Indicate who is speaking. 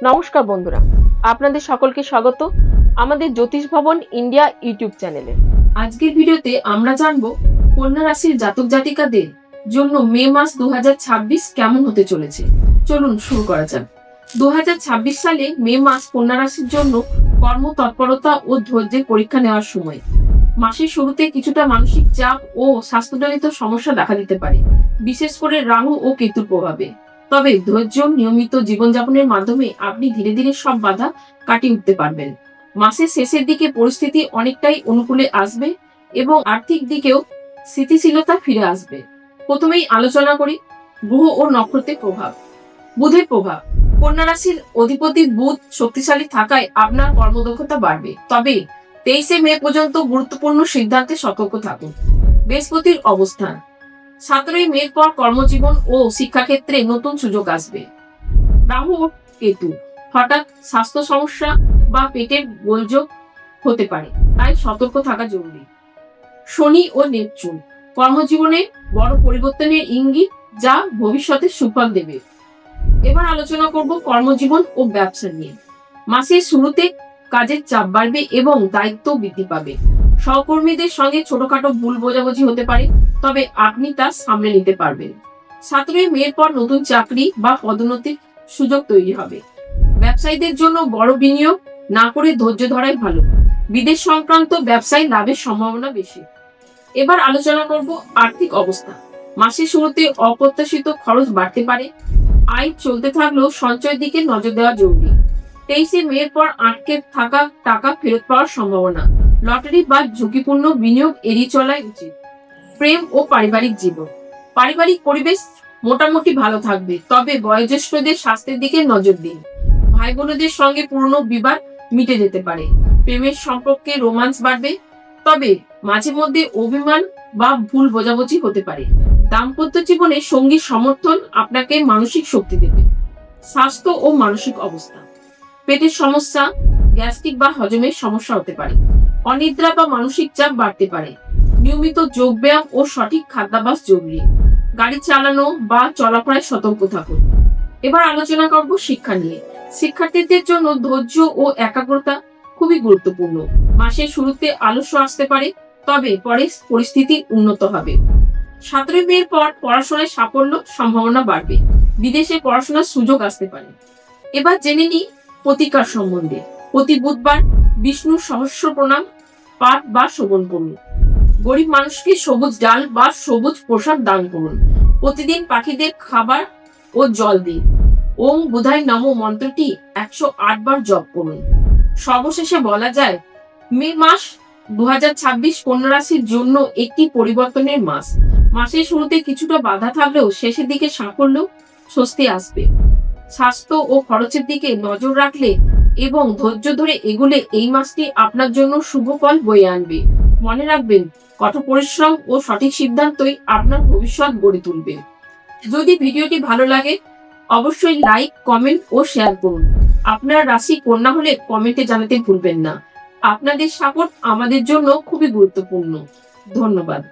Speaker 1: নমস্কার বন্ধুরা, আপনাদের সকলকে স্বাগত আমাদের জ্যোতিষ ভবন ইন্ডিয়া ইউটিউব চ্যানেলে।
Speaker 2: আজকের ভিডিওতে আমরা জানবো কন্যা রাশির জাতক জাতিকাদের জন্য মে মাস 2026 কেমন হতে চলেছে। চলুন শুরু করা যাক। 2026 সালে মে মাস কন্যা রাশির জন্য কর্মতৎপরতা ও ধৈর্যের পরীক্ষা নেওয়ার সময়। মাসের শুরুতে কিছুটা মানসিক চাপ ও স্বাস্থ্যজনিত সমস্যা দেখা দিতে পারে, বিশেষ করে রাহু ও কেতুর প্রভাবে। তবে ধৈর্য, নিয়মিত জীবনযাপনের মাধ্যমে আপনি ধীরে ধীরে সব বাধা কাটিয়ে উঠতে পারবেন। মাসের শেষের দিকে পরিস্থিতি অনেকটাই অনুকূলে আসবে এবং আর্থিক দিকেও স্থিতিশীলতা ফিরে আসবে। প্রথমেই আলোচনা করি গ্রহ ও নক্ষত্রের প্রভাব। বুধের প্রভাব। কন্যা রাশির অধিপতি বুধ শক্তিশালী থাকায় আপনার কর্মদক্ষতা বাড়বে, তবে 23 মে পর্যন্ত গুরুত্বপূর্ণ সিদ্ধান্তে সতর্ক থাকুন। বৃহস্পতির অবস্থান। 17 মের পর কর্মজীবন ও শিক্ষাক্ষেত্রে নতুন সুযোগ আসবে। রাহু ও কেতু। হঠাৎ স্বাস্থ্য সমস্যা বা পেটের গোলযোগ হতে পারে, তাই সতর্ক থাকা জরুরি। শনি ও নেপচুন। কর্মজীবনে বড় পরিবর্তনের ইঙ্গিত, যা ভবিষ্যতে সুফল দেবে। এবার আলোচনা করব কর্মজীবন ও ব্যবসা নিয়ে। মাসের শুরুতে কাজের চাপ বাড়বে এবং দায়িত্ব বৃদ্ধি পাবে। সহকর্মীদের সঙ্গে ছোটখাটো ভুল বোঝাবুঝি হতে পারে, তবে আপনি তা সামলে নিতে পারবেন। 17 মের পর নতুন চাকরি বা পদোন্নতির সুযোগ তৈরি হবে। ব্যবসায়ীদের জন্য বড় বিনিয়োগ না করে ধৈর্য ধরাই ভালো। বিদেশ সংক্রান্ত ব্যবসায় লাভের সম্ভাবনা বেশি। এবার আলোচনা করব আর্থিক অবস্থা। মাসের শুরুতে অপ্রত্যাশিত খরচ বাড়তে পারে। আয় চলতে থাকলেও সঞ্চয়ের দিকে নজর দেওয়া জরুরি। 23 মের পর আটকে থাকা টাকা ফেরত পাওয়ার সম্ভাবনা। লটারি বা ঝুঁকিপূর্ণ বিনিয়োগ এড়িয়ে চলাই উচিত। প্রেম ও পারিবারিক জীবন। পারিবারিক পরিবেশ মোটামুটি ভালো থাকবে, তবে বয়োজ্যেষ্ঠদের স্বাস্থ্যের দিকে নজর দিন। ভাই বোনদের সঙ্গে পুরনো বিবাদ মিটে যেতে পারে। প্রেমের সম্পর্কে রোমান্স বাড়বে, তবে মাঝে মধ্যে অভিমান বা ভুল বোঝাবুঝি হতে পারে। দাম্পত্য জীবনে সঙ্গীর সমর্থন আপনাকে মানসিক শক্তি দেবে। স্বাস্থ্য ও মানসিক অবস্থা। পেটের সমস্যা, গ্যাস্ট্রিক বা হজমের সমস্যা হতে পারে। অনিদ্রা বা মানসিক চাপ বাড়তে পারে। নিয়মিত যোগব্যায়াম ও সঠিক খাদ্যাভ্যাস জরুরি। গাড়ি চালানো বা চলাফেরায় সতর্ক থাকুন। এবার আলোচনা করব শিক্ষা নিয়ে। শিক্ষার্থীদের জন্য ধৈর্য ও একাগ্রতা খুবই গুরুত্বপূর্ণ। মাসের শুরুতে আলস্য আসতে পারে, তবে পরে পরিস্থিতি উন্নত হবে। 17 মের পর পড়াশোনায় সাফল্য সম্ভাবনা বাড়বে। বিদেশে পড়াশোনার সুযোগ আসতে পারে। এবার জেনে নিই প্রতিকার সম্বন্ধে। প্রতি বুধবার বিষ্ণুর সহস্র প্রণাম পাঠ বা শ্রবণ করুন। গরিব মানুষকে সবুজ ডাল বা সবুজ প্রসাদ দান করুন। প্রতিদিন পাখিদের খাবার ও জল দিন। ওম বুধায় নমো মন্ত্রটি 108 বার জপ করুন। সর্বশেষে বলা যায়, মে মাস 2026 কন্যা রাশির জন্য একটি পরিবর্তনের মাস। মাসের শুরুতে কিছুটা বাধা থাকলেও শেষের দিকে সাফল্য, স্বস্তি আসবে। স্বাস্থ্য ও খরচের দিকে নজর রাখলে এবং ধৈর্য ধরে এগুলে এই মাসটি আপনার জন্য শুভ ফল বয়ে আনবে। মনে রাখবেন, কঠোর পরিশ্রম ও সঠিক সিদ্ধান্তই আপনার ভবিষ্যৎ গড়ে তুলবে। যদি ভিডিওটি ভালো লাগে, অবশ্যই লাইক, কমেন্ট ও শেয়ার করুন। আপনার রাশি কন্যা হলে কমেন্টে জানাতে ভুলবেন না। আপনাদের সাপোর্ট আমাদের জন্য খুবই গুরুত্বপূর্ণ। ধন্যবাদ।